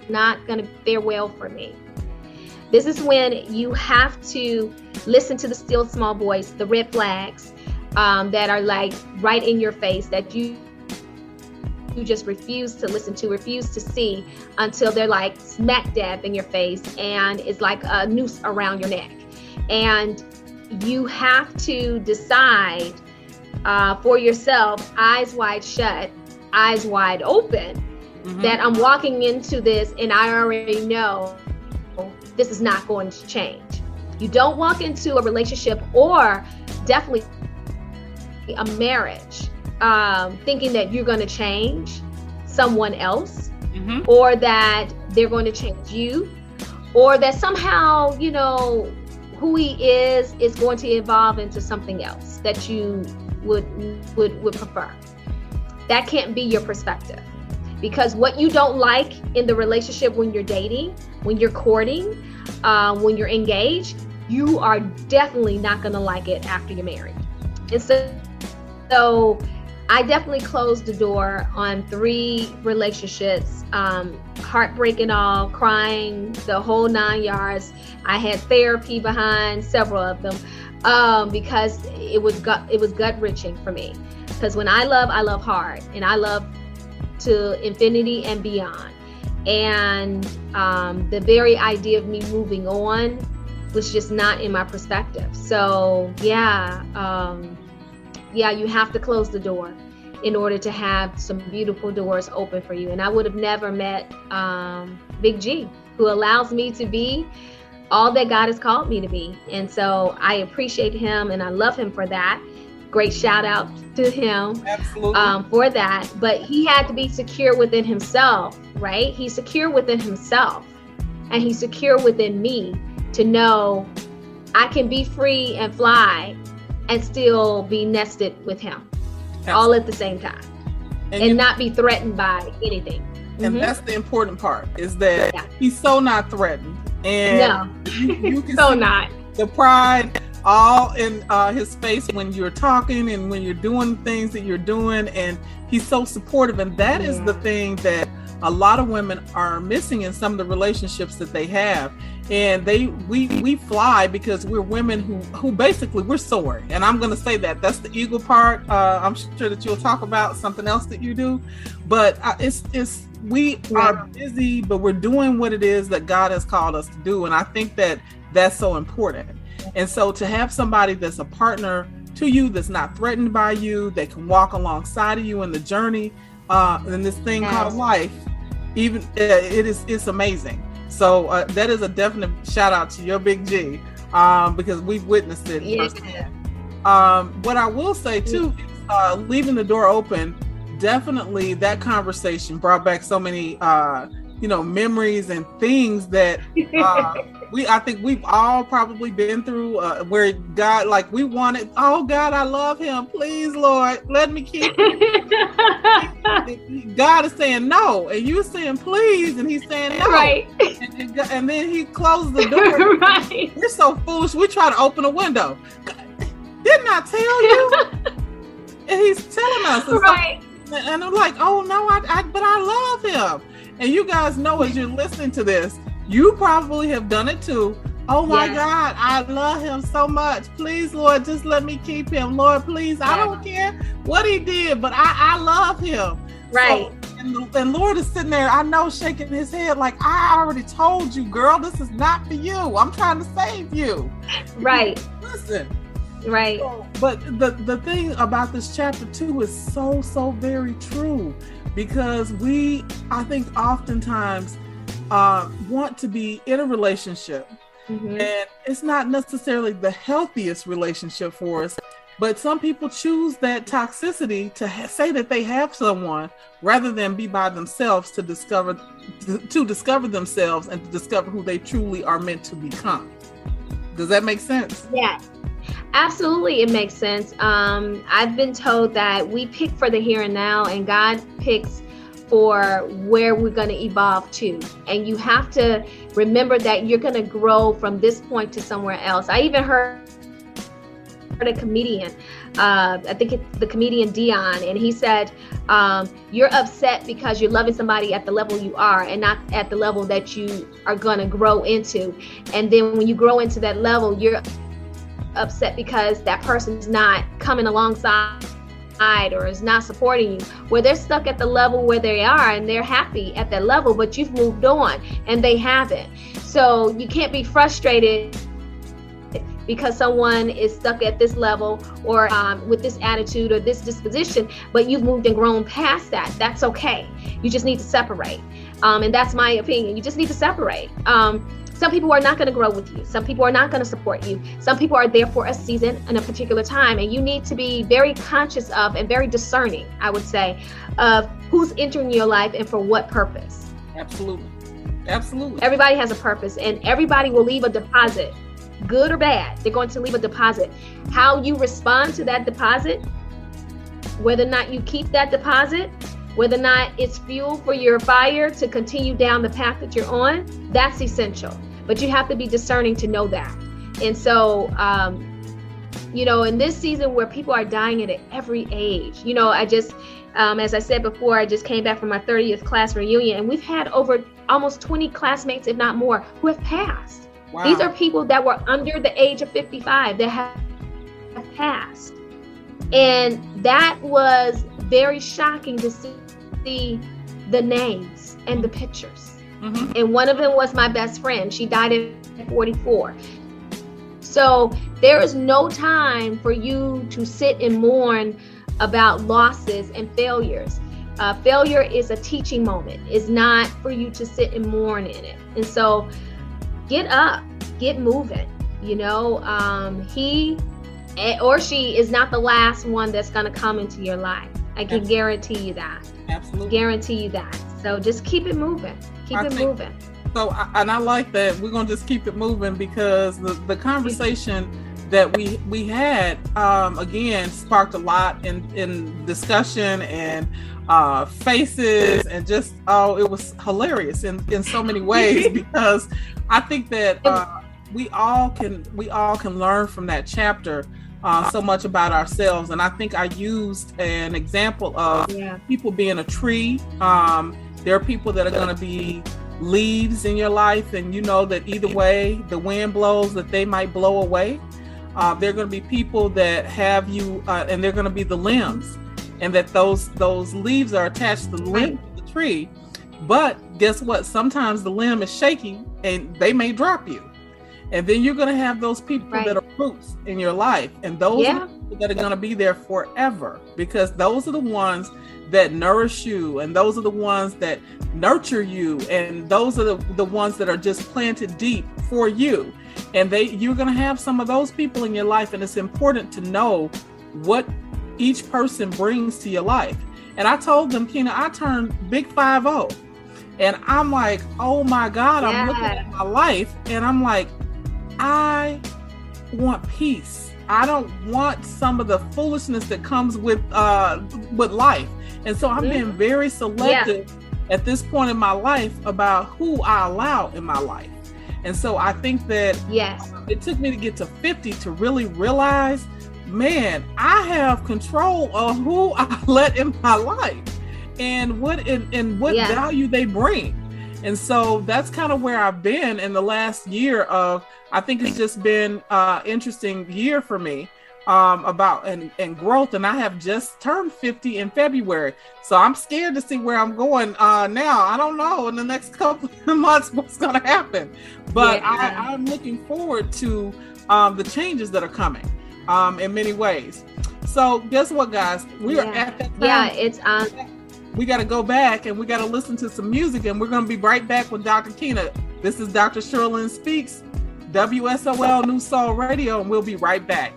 Speaker 5: not gonna fare well for me. This is when you have to listen to the still small voice, the red flags that are like right in your face, that you just refuse to listen to, refuse to see, until they're like smack dab in your face and it's like a noose around your neck. And you have to decide for yourself, eyes wide shut, eyes wide open, that I'm walking into this and I already know this is not going to change. You don't walk into a relationship, or definitely a marriage, thinking that you're going to change someone else, or that they're going to change you, or that somehow, who he is going to evolve into something else that you would prefer. That can't be your perspective. Because what you don't like in the relationship when you're dating, when you're courting, when you're engaged, you are definitely not going to like it after you're married. And so I definitely closed the door on 3 relationships, heartbreak and all, crying, the whole 9 yards. I had therapy behind several of them because it was gut wrenching for me. Because when I love hard, and I love to infinity and beyond. And the very idea of me moving on was just not in my perspective. So you have to close the door in order to have some beautiful doors open for you. And I would have never met Big G, who allows me to be all that God has called me to be. And so I appreciate him and I love him for that. Great shout out to him. Absolutely. For that. But he had to be secure within himself, right? He's secure within himself, and he's secure within me to know I can be free and fly and still be nested with him. Absolutely. All at the same time, and not be threatened by anything.
Speaker 4: And that's the important part, is that he's so not threatened. And you can
Speaker 5: so
Speaker 4: see
Speaker 5: not
Speaker 4: the pride all in his face when you're talking and when you're doing things that you're doing, and he's so supportive. And that is the thing that a lot of women are missing in some of the relationships that they have. And we fly because we're women who basically we're soaring. And I'm going to say that's the ego part. I'm sure that you'll talk about something else that you do, but we are busy, but we're doing what it is that God has called us to do. And I think that that's so important. And so to have somebody that's a partner to you, that's not threatened by you, that can walk alongside of you in the journey, in this thing called life, even it's amazing. So that is a definite shout out to your Big G, because we've witnessed it firsthand. What I will say too is leaving the door open definitely that conversation brought back so many memories and things that I think we've all probably been through, where God, like, we wanted, oh God, I love him, please Lord, let me keep him. God is saying no, and you're saying please, and he's saying no,
Speaker 5: right?
Speaker 4: And then he closes the door.
Speaker 5: Right.
Speaker 4: We're so foolish, we try to open a window. Didn't I tell you? And he's telling us, and
Speaker 5: right?
Speaker 4: And I'm like, oh no, but I love him. And you guys know, as you're listening to this, you probably have done it too. Oh my God, I love him so much. Please, Lord, just let me keep him. Lord, please, I don't care what he did, but I love him.
Speaker 5: Right.
Speaker 4: So, and Lord is sitting there, I know, shaking his head like, I already told you, girl, this is not for you. I'm trying to save you.
Speaker 5: Right.
Speaker 4: Listen.
Speaker 5: Right.
Speaker 4: So, but the thing about this chapter 2 is so very true, because I think oftentimes want to be in a relationship, and it's not necessarily the healthiest relationship for us, but some people choose that toxicity to say that they have someone rather than be by themselves to discover themselves and to discover who they truly are meant to become. Does that make sense?
Speaker 5: Yeah. Absolutely, it makes sense. I've been told that we pick for the here and now, and God picks for where we're going to evolve to. And you have to remember that you're going to grow from this point to somewhere else. I even heard a comedian, I think it's the comedian Dion, and he said, you're upset because you're loving somebody at the level you are and not at the level that you are going to grow into. And then when you grow into that level, you're upset because that person's not coming alongside or is not supporting you, where they're stuck at the level where they are and they're happy at that level, but you've moved on and they haven't. So you can't be frustrated because someone is stuck at this level or with this attitude or this disposition, but you've moved and grown past that. That's okay. You just need to separate. And that's my opinion. You just need to separate. Some people are not going to grow with you. Some people are not going to support you. Some people are there for a season and a particular time, and you need to be very conscious of and very discerning, I would say, of who's entering your life and for what purpose.
Speaker 4: Absolutely. Absolutely.
Speaker 5: Everybody has a purpose, and everybody will leave a deposit, good or bad. They're going to leave a deposit. How you respond to that deposit, whether or not you keep that deposit, whether or not it's fuel for your fire to continue down the path that you're on, that's essential. But you have to be discerning to know that. And so, in this season where people are dying at every age, I just, as I said before, I just came back from my 30th class reunion, and we've had over almost 20 classmates, if not more, who have passed. Wow. These are people that were under the age of 55 that have passed. And that was very shocking to see the names and the pictures. Mm-hmm. And one of them was my best friend. She died at 44. So there is no time for you to sit and mourn about losses and failures. Failure is a teaching moment. It's not for you to sit and mourn in it. And so get up, get moving. He or she is not the last one that's going to come into your life. I can guarantee you that.
Speaker 4: Absolutely.
Speaker 5: Guarantee you that. So just keep it moving. Keep it moving.
Speaker 4: So, and I like that. We're going to just keep it moving, because the conversation that we had, again, sparked a lot in discussion and faces, and just, it was hilarious in so many ways, because I think that we all can learn from that chapter so much about ourselves. And I think I used an example of people being a tree. There are people that are going to be leaves in your life, and you know that either way the wind blows, that they might blow away. There are going to be people that have you, and they're going to be the limbs, and that those leaves are attached to the limb of the tree. But guess what? Sometimes the limb is shaky and they may drop you. And then you're going to have those people that are roots in your life. And those are the people that are going to be there forever, because those are the ones that nourish you, and those are the ones that nurture you, and those are the ones that are just planted deep for you. And you're going to have some of those people in your life, and it's important to know what each person brings to your life. And I told them, Kina, I turned big 50. And I'm like, oh my God, I'm looking at my life and I'm like, I want peace. I don't want some of the foolishness that comes with life. And so I'm being very selective at this point in my life about who I allow in my life. And so I think that it took me to get to 50 to really realize, man, I have control of who I let in my life and what value they bring. And so that's kind of where I've been in the last year I think it's just been an interesting year for me about and growth. And I have just turned 50 in February. So I'm scared to see where I'm going now. I don't know in the next couple of months what's going to happen. But I'm looking forward to the changes that are coming in many ways. So guess what, guys? We are at that time.
Speaker 5: Yeah, it's
Speaker 4: we got to go back and we got to listen to some music, and we're going to be right back with Dr. Kina. This is Dr. Shirlyn Speaks, WSOL New Soul Radio, and we'll be right back.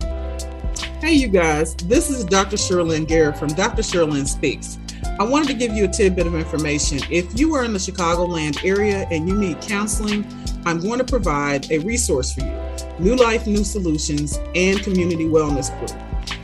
Speaker 4: Hey, you guys, this is Dr. Shirlyn Garrett from Dr. Shirlyn Speaks. I wanted to give you a tidbit of information. If you are in the Chicagoland area and you need counseling, I'm going to provide a resource for you, New Life, New Solutions, and Community Wellness Group.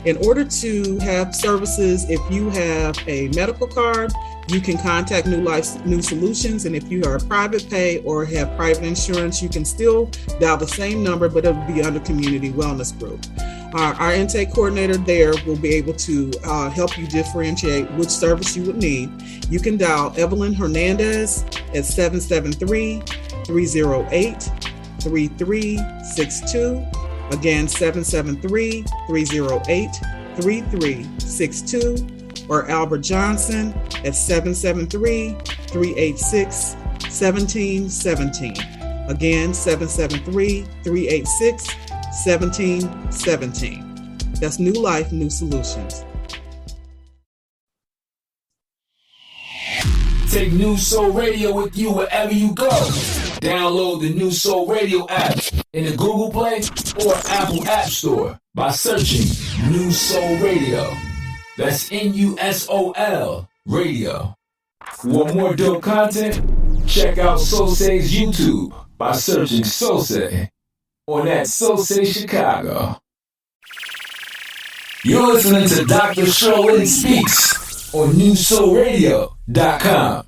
Speaker 4: In order to have services, if you have a medical card, you can contact New Life, New Solutions. And if you are a private pay or have private insurance, you can still dial the same number, but it'll be under Community Wellness Group. Our intake coordinator there will be able to help you differentiate which service you would need. You can dial Evelyn Hernandez at 773-308-3362. Again, 773-308-3362, or Albert Johnson at 773-386-1717. Again, 773-386-1717. That's New Life, New Solutions.
Speaker 3: Take New Soul Radio with you wherever you go. Download the New Soul Radio app in the Google Play or Apple App Store by searching New Soul Radio. That's NUSOL Radio. Want more dope content? Check out Solsei's YouTube by searching Solsei on that Solsei Chicago. You're listening to Dr. Shirlyn Speaks on NewSoulRadio.com.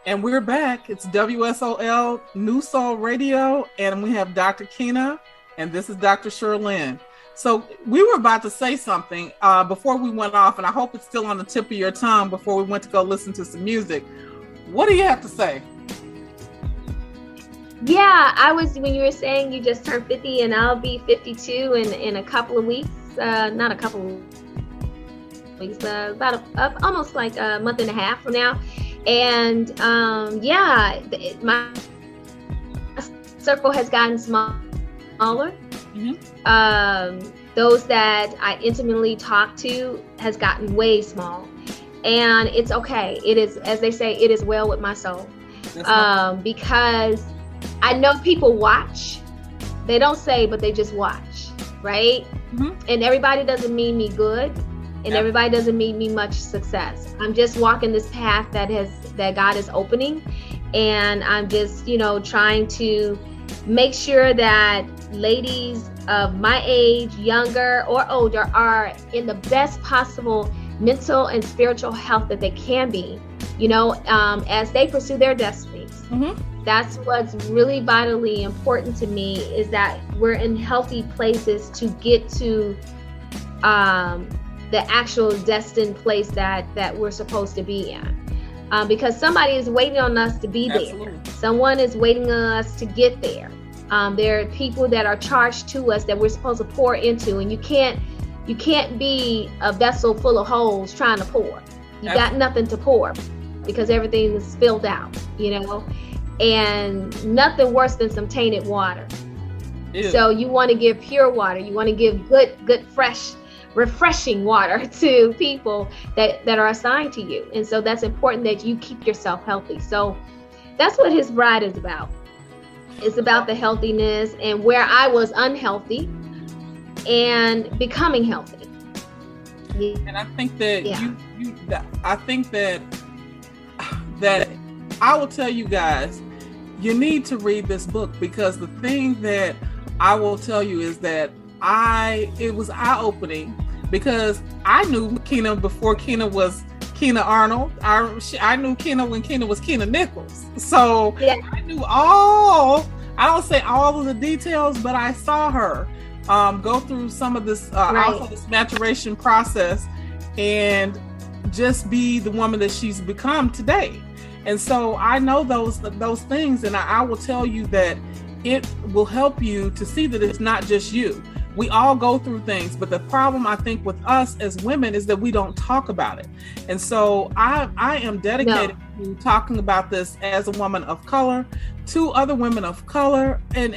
Speaker 4: And we're back. It's WSOL New Soul Radio, and we have Dr. Kina, and this is Dr. Shirlyn. So we were about to say something before we went off, and I hope it's still on the tip of your tongue before we went to go listen to some music. What do you have to say?
Speaker 5: Yeah, when you were saying you just turned 50 and I'll be 52 in a couple of weeks, not a couple of weeks, about almost like a month and a half from now. And my circle has gotten smaller. Mm-hmm. Those that I intimately talk to has gotten way small. And it's okay. It is, as they say, it is well with my soul. Because I know people watch. They don't say, but they just watch, right? Mm-hmm. And everybody doesn't mean me good. And everybody doesn't mean me much success. I'm just walking this path that God is opening. And I'm just, trying to make sure that ladies of my age, younger or older, are in the best possible mental and spiritual health that they can be, as they pursue their destinies. Mm-hmm. That's what's really vitally important to me, is that we're in healthy places to get to the actual destined place that we're supposed to be in. Because somebody is waiting on us to be there. Absolutely. Someone is waiting on us to get there. There are people that are charged to us that we're supposed to pour into, and you can't be a vessel full of holes trying to pour. You got nothing to pour because everything is spilled out, and nothing worse than some tainted water. Ew. So you want to give pure water. You want to give good, fresh, refreshing water to people that are assigned to you. And so that's important that you keep yourself healthy. So that's what his bride is about. It's about the healthiness and where I was unhealthy and becoming healthy. Yeah.
Speaker 4: And I think that
Speaker 5: Yeah.
Speaker 4: I think that I will tell you guys, you need to read this book, because the thing that I will tell you is that it was eye-opening, because I knew Kina before Kina was Kina Arnold. I knew Kina when Kina was Kina Nichols. So I knew I don't say all of the details, but I saw her go through some of this, also this maturation process, and just be the woman that she's become today. And so I know those things, and I will tell you that it will help you to see that it's not just you. We all go through things, but the problem I think with us as women is that we don't talk about it. And so I am dedicated to talking about this as a woman of color, to other women of color, and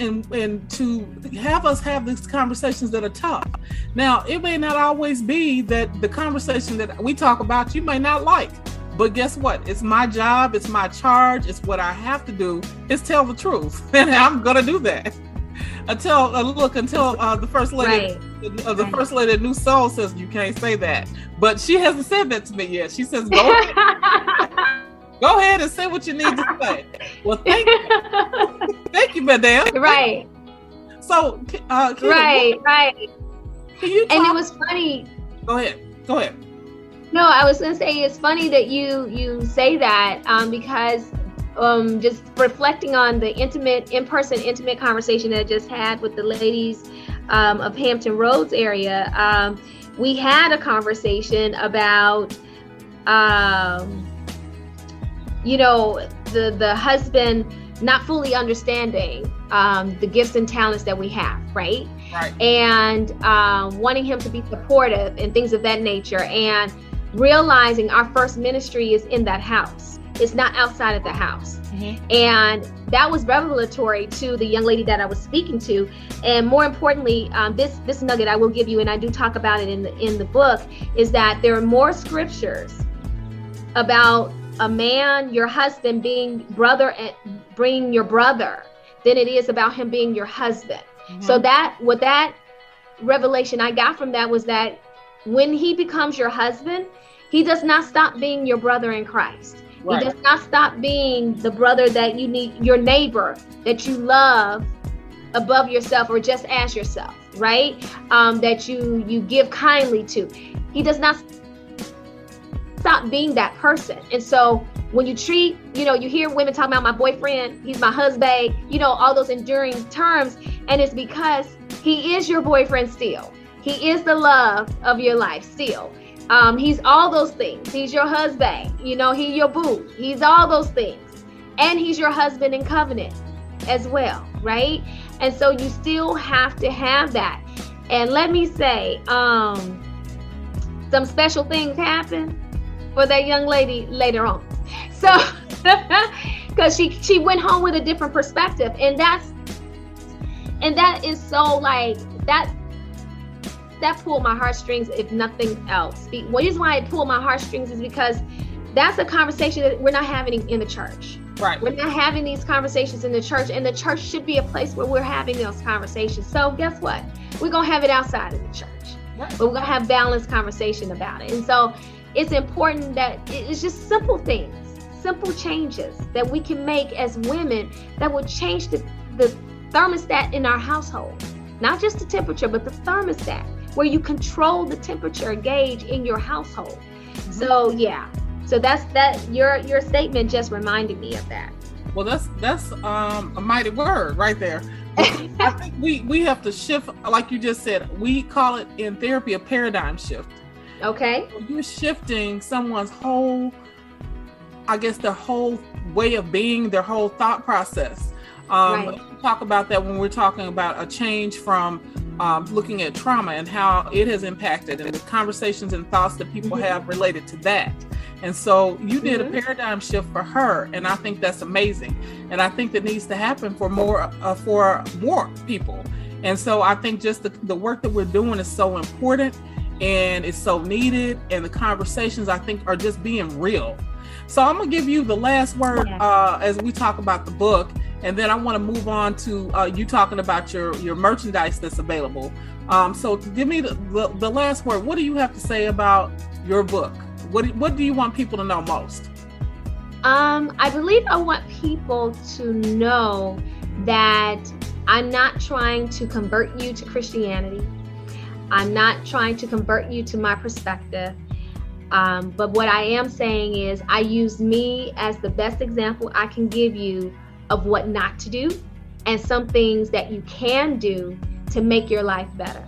Speaker 4: to have us have these conversations that are tough. Now, it may not always be that the conversation that we talk about you may not like, but guess what? It's my job, it's my charge, it's what I have to do, is tell the truth. And I'm gonna do that. Until the first lady, the first lady of New Soul says you can't say that, but she hasn't said that to me yet. She says go ahead and say what you need to say. Well, thank you, madam.
Speaker 5: Right.
Speaker 4: So, Kina,
Speaker 5: right.
Speaker 4: Can you talk?
Speaker 5: And it was funny.
Speaker 4: Go ahead.
Speaker 5: No, I was gonna say it's funny that you say that because. Just reflecting on the in-person intimate conversation that I just had with the ladies of Hampton Roads area, we had a conversation about, the husband not fully understanding the gifts and talents that we have, right? And wanting him to be supportive and things of that nature, and realizing our first ministry is in that house. It's not outside of the house. Mm-hmm. And that was revelatory to the young lady that I was speaking to. And more importantly, this nugget I will give you, and I do talk about it in the book, is that there are more scriptures about a man, your husband, being brother and bringing your brother than it is about him being your husband. Mm-hmm. So what that revelation I got from that was that when he becomes your husband, he does not stop being your brother in Christ. Right. He does not stop being the brother that you need, your neighbor that you love above yourself or just as yourself, right? That you give kindly to. He does not stop being that person. And so when you treat, you hear women talking about my boyfriend, he's my husband, all those enduring terms, and it's because he is your boyfriend still. He is the love of your life still. He's all those things. He's your husband, he's your boo. He's all those things. And he's your husband in covenant as well, right? And so you still have to have that. And let me say, some special things happen for that young lady later on. So, because she went home with a different perspective. And that is so like, that pulled my heartstrings, if nothing else. The reason why it pulled my heartstrings is because that's a conversation that we're not having in the church.
Speaker 4: Right.
Speaker 5: We're not having these conversations in the church, and the church should be a place where we're having those conversations. So guess what? We're going to have it outside of the church. Right. But we're going to have balanced conversation about it. And so it's important that it's just simple things, simple changes that we can make as women that will change the thermostat in our household. Not just the temperature, but the thermostat, where you control the temperature gauge in your household. Mm-hmm. So that's your statement just reminded me of that.
Speaker 4: Well, that's a mighty word right there. I think we have to shift, like you just said. We call it in therapy a paradigm shift.
Speaker 5: Okay.
Speaker 4: So you're shifting someone's whole, their whole way of being, their whole thought process.
Speaker 5: Right.
Speaker 4: We talk about that when we're talking about a change from looking at trauma and how it has impacted, and the conversations and thoughts that people mm-hmm. have related to that. And so you did mm-hmm. a paradigm shift for her, and I think that's amazing. And I think that needs to happen for more people. And so I think just the work that we're doing is so important, and it's so needed, and the conversations I think are just being real. So I'm gonna give you the last word as we talk about the book. and then I want to move on to you talking about your merchandise that's available. So give me the last word. What do you have to say about your book? What do you want people to know most?
Speaker 5: I believe I want people to know that I'm not trying to convert you to Christianity. I'm not trying to convert you to my perspective. But what I am saying is I use me as the best example I can give you of what not to do and some things that you can do to make your life better.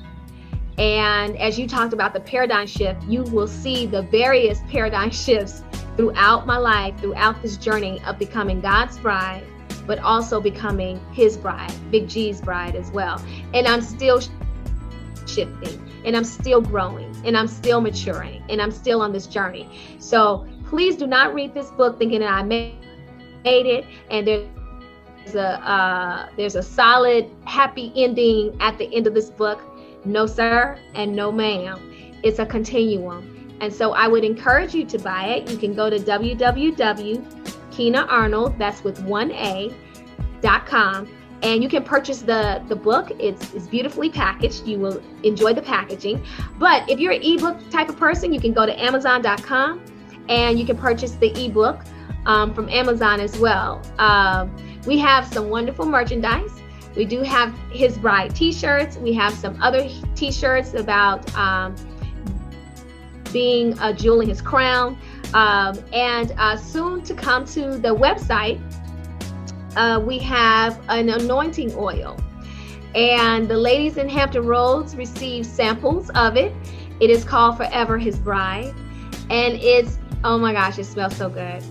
Speaker 5: And as you talked about the paradigm shift, you will see the various paradigm shifts throughout my life, throughout this journey of becoming God's bride, but also becoming his bride, Big G's bride as well. And I'm still shifting, and I'm still growing, and I'm still maturing, and I'm still on this journey. So please do not read this book thinking that I made it and there's a solid happy ending at the end of this book. No sir and no ma'am. It's a continuum. And so I would encourage you to buy it. You can go to www.Kina Arnold, that's with 1A.com, and you can purchase the book. It's beautifully packaged. You will enjoy the packaging. But if you're an ebook type of person, you can go to Amazon.com and you can purchase the ebook from Amazon as well. We have some wonderful merchandise. We do have His Bride t-shirts. We have some other t-shirts about being a jewel in his crown. And soon to come to the website, we have an anointing oil. And the ladies in Hampton Roads received samples of it. It is called Forever His Bride. And it's, oh my gosh, it smells so good.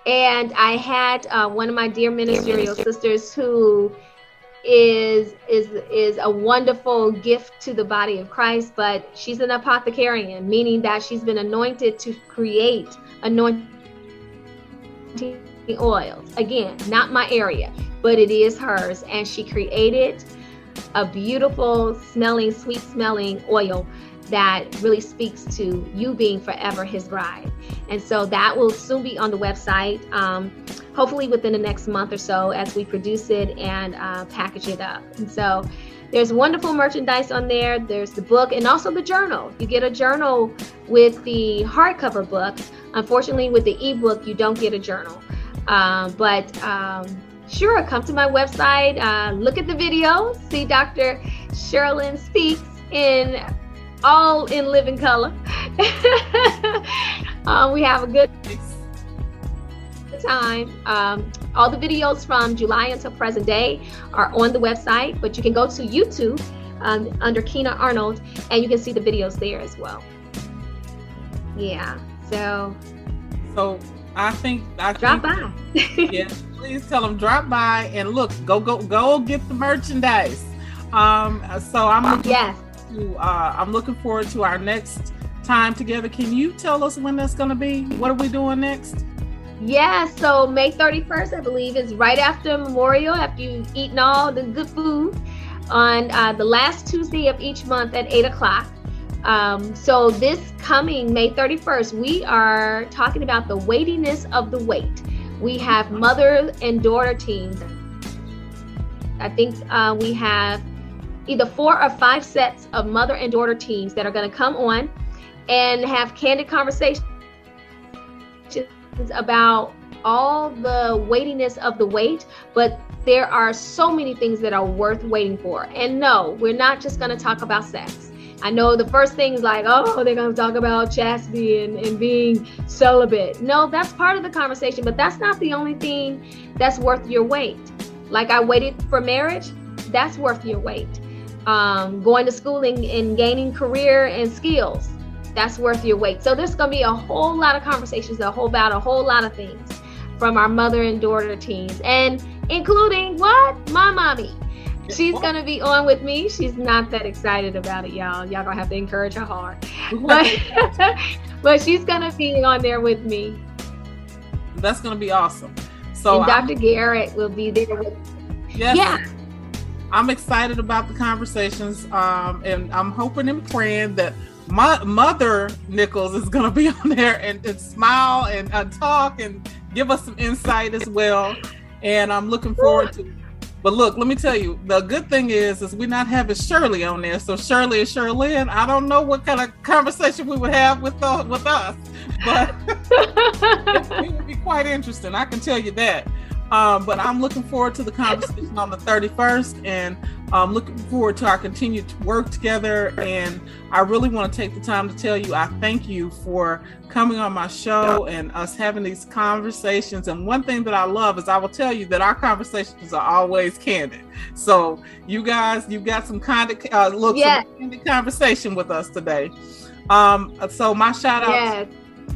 Speaker 5: And I had one of my dear ministerial sisters who is a wonderful gift to the body of Christ, but she's an apothecarian, meaning that she's been anointed to create anointing oils. Again, not my area, but it is hers, and she created a beautiful smelling, sweet smelling oil that really speaks to you being forever his bride. And so that will soon be on the website, hopefully within the next month or so, as we produce it and package it up. And so there's wonderful merchandise on there. There's the book and also the journal. You get a journal with the hardcover book. Unfortunately, with the ebook, you don't get a journal. Sure, come to my website, look at the video, see Dr. Shirlyn speaks all in living color. We have a good time. All the videos from July until present day are on the website, but you can go to YouTube under Kina Arnold and you can see the videos there as well. Yeah, so I think drop by.
Speaker 4: Yeah, please tell them drop by and look, go get the merchandise. I'm looking forward to our next time together. Can you tell us when that's going to be? What are we doing next?
Speaker 5: Yeah, so May 31st, I believe, is right after Memorial, after you've eaten all the good food, on the last Tuesday of each month at 8 o'clock. So this coming May 31st, we are talking about the weightiness of the weight. We have mother and daughter teams. I think we have either 4 or 5 sets of mother and daughter teams that are going to come on and have candid conversations about all the weightiness of the weight, but there are so many things that are worth waiting for. And no, we're not just going to talk about sex. I know the first thing is like, oh, they're going to talk about chastity and being celibate. No, that's part of the conversation, but that's not the only thing that's worth your wait. Like I waited for marriage, that's worth your wait. Going to school and gaining career and skills, that's worth your wait. So there's going to be a whole lot of conversations about a whole lot of things from our mother and daughter teams, and including what? My mommy. She's going to be on with me. She's not that excited about it, y'all. Y'all going to have to encourage her hard. But she's going to be on there with me.
Speaker 4: That's going to be awesome. So
Speaker 5: and Dr. Garrett will be there with me.
Speaker 4: Yes.
Speaker 5: Yeah.
Speaker 4: I'm excited about the conversations, and I'm hoping and praying that my mother Nichols is going to be on there and smile and talk and give us some insight as well. and I'm looking forward to. But look, let me tell you, the good thing is we're not having Shirley on there. So Shirley and Shirlyn, I don't know what kind of conversation we would have with us, but it would be quite interesting. I can tell you that. But I'm looking forward to the conversation on the 31st, and I'm looking forward to our continued work together. And I really want to take the time to tell you, I thank you for coming on my show and us having these conversations. And one thing that I love is I will tell you that our conversations are always candid. So you guys, you've got some candid conversation with us today. So my shout out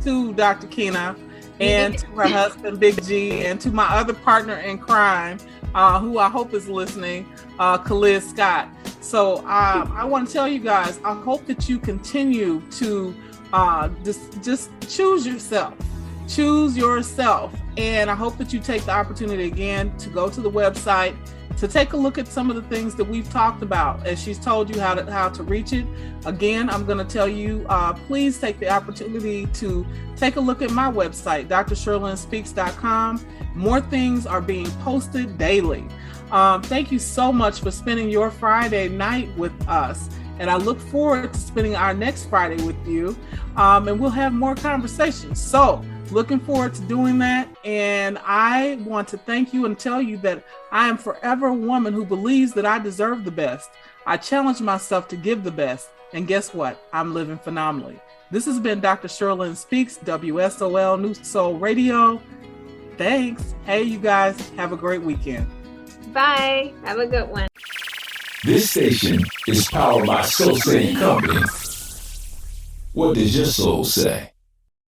Speaker 4: to Dr. Kina, and to her husband, Big G, and to my other partner in crime, who I hope is listening, Khalid Scott. So I want to tell you guys, I hope that you continue to just choose yourself. Choose yourself. And I hope that you take the opportunity again to go to the website, to take a look at some of the things that we've talked about, as she's told you how to reach it. Again, I'm going to tell you, please take the opportunity to take a look at my website, drshirlynspeaks.com. More things are being posted daily. Thank you so much for spending your Friday night with us. And I look forward to spending our next Friday with you. And we'll have more conversations. So looking forward to doing that. And I want to thank you and tell you that I am forever a woman who believes that I deserve the best. I challenge myself to give the best. And guess what? I'm living phenomenally. This has been Dr. Shirlyn Speaks, WSOL New Soul Radio. Thanks. Hey, you guys, have a great weekend.
Speaker 5: Bye. Have a good one.
Speaker 3: This station is powered by Solsei Company. What does your soul say?